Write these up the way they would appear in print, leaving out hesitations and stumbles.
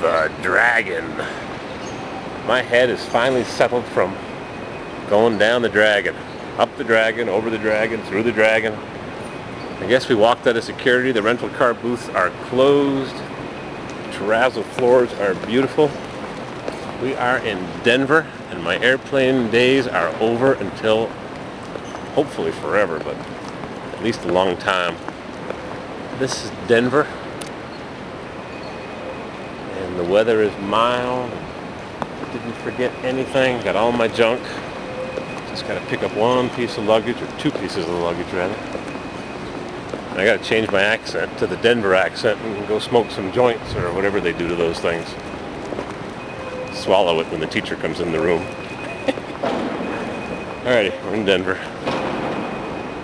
the Dragon. My head is finally settled from going down the Dragon. Up the Dragon, over the Dragon, through the Dragon. I guess we walked out of security. The rental car booths are closed. Terrazzo floors are beautiful. We are in Denver, and my airplane days are over until hopefully forever, but at least a long time. This is Denver, and the weather is mild. Didn't forget anything. Got all my junk. Just got to pick up one piece of luggage, or two pieces of luggage rather. And I got to change my accent to the Denver accent and go smoke some joints or whatever they do to those things. Swallow it when the teacher comes in the room. Alrighty, we're in Denver.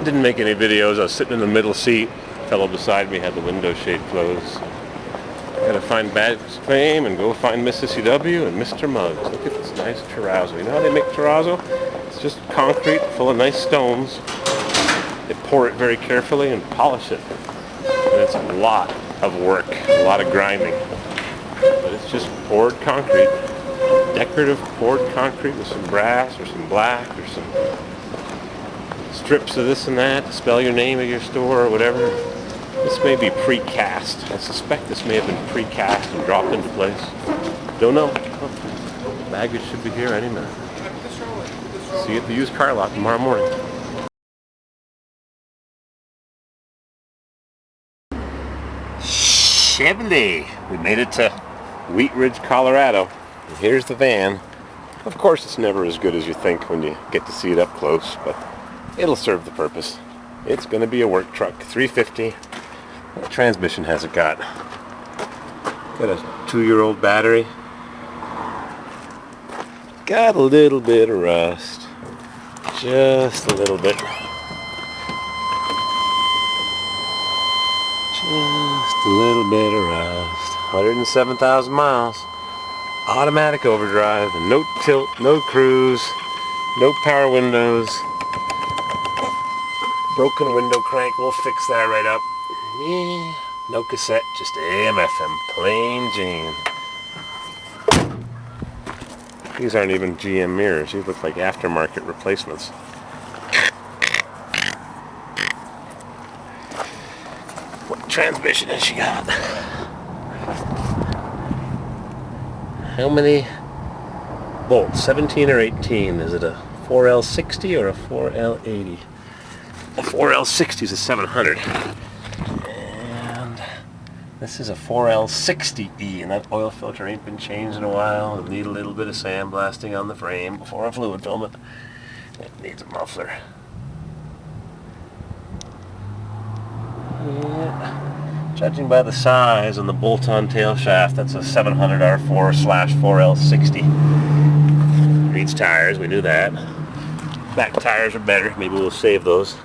Didn't make any videos. I was sitting in the middle seat. The fellow beside me had the window shade closed. Gotta find Bad's Claim and go find Mrs. CW and Mr. Muggs. Look at this nice terrazzo. You know how they make terrazzo? It's just concrete full of nice stones. They pour it very carefully and polish it. And it's a lot of work, a lot of grinding. But it's just poured concrete. Decorative poured concrete with some brass or some black or some strips of this and that to spell your name of your store or whatever. This may be precast. I suspect this may have been precast and dropped into place. Don't know. Oh, baggage should be here any minute. See you at the used car lot tomorrow morning. Chevy! We made it to Wheat Ridge, Colorado. And here's the van. Of course, it's never as good as you think when you get to see it up close, but it'll serve the purpose. It's going to be a work truck. 350. What transmission has it got? Got a 2-year-old battery. Got a little bit of rust. Just a little bit. Just a little bit of rust. 107,000 miles. Automatic overdrive. And no tilt, no cruise, no power windows. Broken window crank. We'll fix that right up. Yeah, no cassette, just AM/FM, plain Jane. These aren't even GM mirrors. These look like aftermarket replacements. What transmission has she got? How many bolts? 17 or 18? Is it a 4L60 or a 4L80? A 4L60 is a 700. This is a 4L60E, and that oil filter ain't been changed in a while. It'll need a little bit of sandblasting on the frame before I fluid film it. It needs a muffler. Yeah. Judging by the size and the bolt-on tail shaft, that's a 700 R4/4L60. Reeds tires, we knew that. Back tires are better. Maybe we'll save those.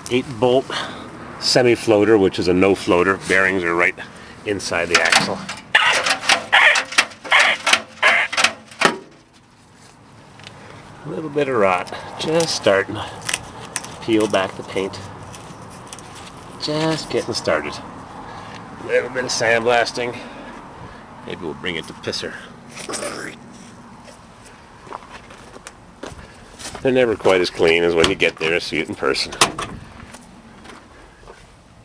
8-bolt semi-floater, which is a no floater. Bearings are right inside the axle. A little bit of rot, just starting to peel back the paint. Just getting started. A little bit of sandblasting. Maybe we'll bring it to pisser. They're never quite as clean as when you get there and see it in person.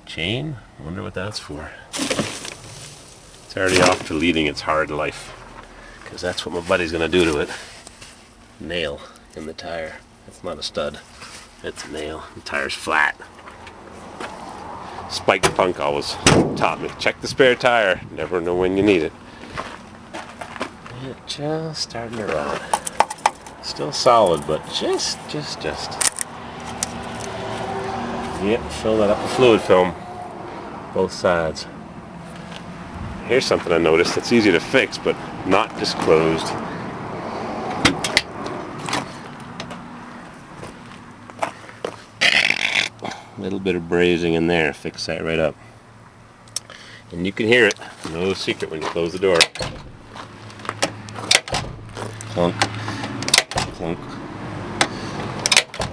Chain? I wonder what that's for. It's already off to leading its hard life, because that's what my buddy's going to do to it. Nail in the tire. It's not a stud. It's a nail. The tire's flat. Spike Punk always taught me, check the spare tire. Never know when you need it. It just starting to rot. Still solid, but just. Yep, fill that up with fluid film. Both sides. Here's something I noticed that's easy to fix, but not disclosed. A little bit of brazing in there, fix that right up. And you can hear it. No secret when you close the door. Clunk. Clunk.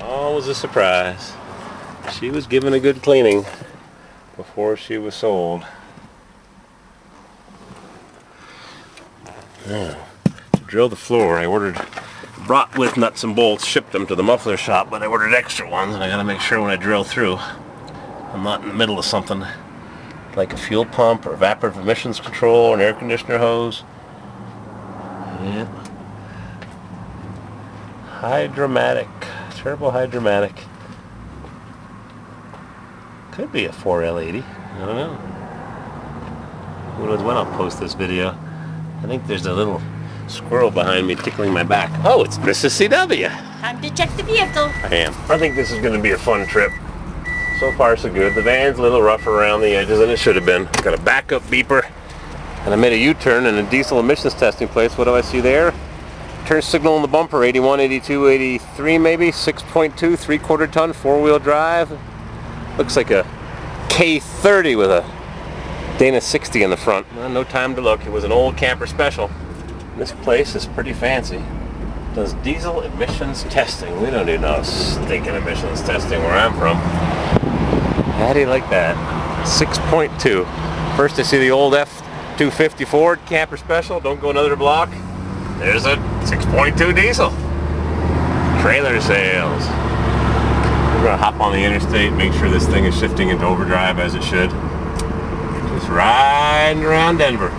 Always a surprise. She was given a good cleaning before she was sold. Yeah. To drill the floor, I brought with nuts and bolts, shipped them to the muffler shop, but I ordered extra ones, and I gotta make sure when I drill through, I'm not in the middle of something like a fuel pump or evaporative emissions control or an air conditioner hose. Yeah. Hydromatic, turbo hydromatic. Could be a 4L80. I don't know. Who knows when I'll post this video. I think there's a little squirrel behind me tickling my back. Oh, it's Mrs. CW. Time to check the vehicle. I am. I think this is going to be a fun trip. So far so good. The van's a little rough around the edges than it should have been. Got a backup beeper. And I made a U-turn in a diesel emissions testing place. What do I see there? Turn signal on the bumper, 81, 82, 83 maybe. 6.2, 3/4 ton, 4-wheel drive. Looks like a K30 with a Dana 60 in the front. No time to look. It was an old camper special. This place is pretty fancy. Does diesel emissions testing. We don't do no stinking emissions testing where I'm from. How do you like that? 6.2. First I see the old F-250 Ford camper special. Don't go another block. There's a 6.2 diesel. Trailer sales. We're gonna hop on the interstate, make sure this thing is shifting into overdrive as it should. Just riding around Denver.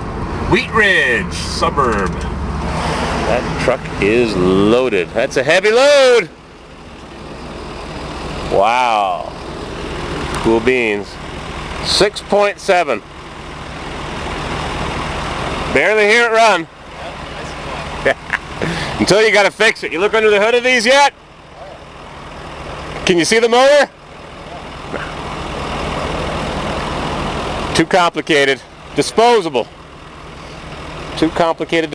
Wheat Ridge, suburb. That truck is loaded. That's a heavy load. Wow. Cool beans. 6.7. Barely hear it run. Until you gotta fix it. You look under the hood of these yet? Can you see the motor? Too complicated. Disposable. Too complicated.